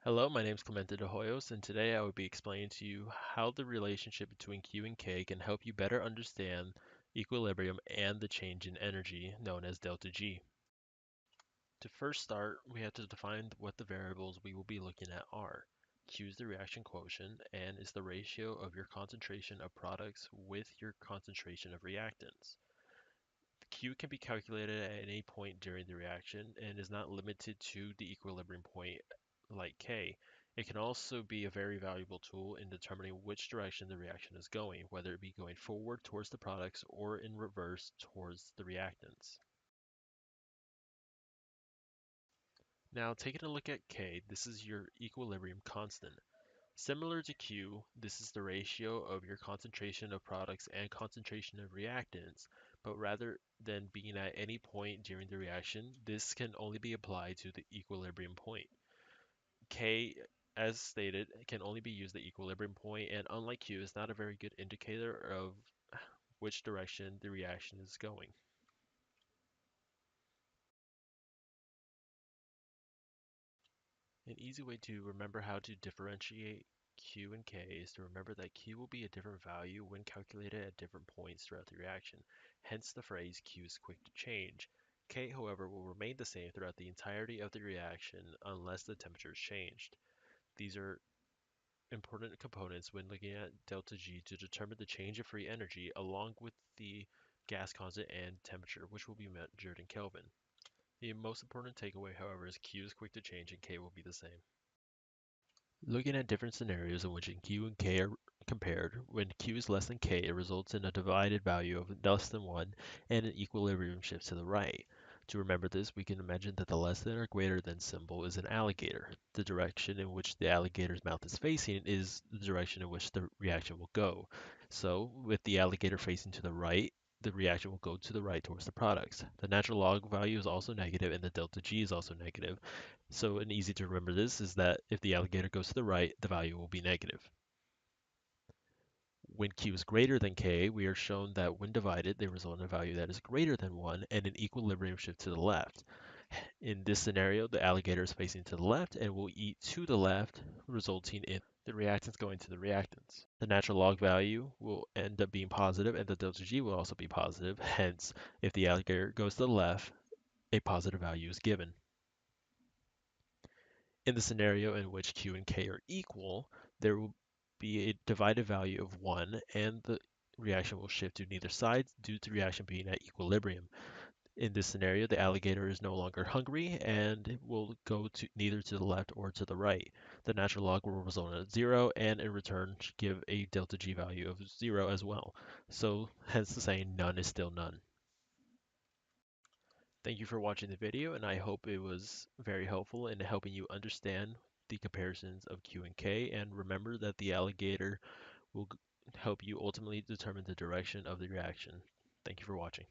Hello, my name is Clemente de Hoyos, and today I will be explaining to you how the relationship between Q and K can help you better understand equilibrium and the change in energy known as delta G. To first start, we have to define what the variables we will be looking at are. Q is the reaction quotient and is the ratio of your concentration of products with your concentration of reactants. Q can be calculated at any point during the reaction and is not limited to the equilibrium point like K. It can also be a very valuable tool in determining which direction the reaction is going, whether it be going forward towards the products or in reverse towards the reactants. Now, taking a look at K, this is your equilibrium constant. Similar to Q, this is the ratio of your concentration of products and concentration of reactants, but rather than being at any point during the reaction, this can only be applied to the equilibrium point. K, as stated, can only be used at the equilibrium point, and unlike Q, is not a very good indicator of which direction the reaction is going. An easy way to remember how to differentiate Q and K is to remember that Q will be a different value when calculated at different points throughout the reaction, hence the phrase Q is quick to change. K, however, will remain the same throughout the entirety of the reaction unless the temperature is changed. These are important components when looking at delta G to determine the change of free energy along with the gas constant and temperature, which will be measured in Kelvin. The most important takeaway, however, is Q is quick to change and K will be the same. Looking at different scenarios in which Q and K are compared, when Q is less than K, it results in a divided value of less than 1 and an equilibrium shift to the right. To remember this, we can imagine that the less than or greater than symbol is an alligator. The direction in which the alligator's mouth is facing is the direction in which the reaction will go. So, with the alligator facing to the right, the reaction will go to the right towards the products. The natural log value is also negative and the delta G is also negative. So an easy to remember this is that if the alligator goes to the right, the value will be negative. When q is greater than k, we are shown that when divided, they result in a value that is greater than 1 and an equilibrium shift to the left. In this scenario, the alligator is facing to the left and will eat to the left, resulting in the reactants going to the reactants. The natural log value will end up being positive and the delta G will also be positive. Hence, if the alligator goes to the left, a positive value is given. In the scenario in which q and k are equal, there will be a divided value of 1 and the reaction will shift to neither side due to the reaction being at equilibrium. In this scenario, the alligator is no longer hungry and it will go to neither to the left or to the right. The natural log will result in a 0 and in return give a delta G value of 0 as well. So hence the saying none is still none. Thank you for watching the video, and I hope it was very helpful in helping you understand the comparisons of Q and K. And remember that the alligator will help you ultimately determine the direction of the reaction. Thank you for watching.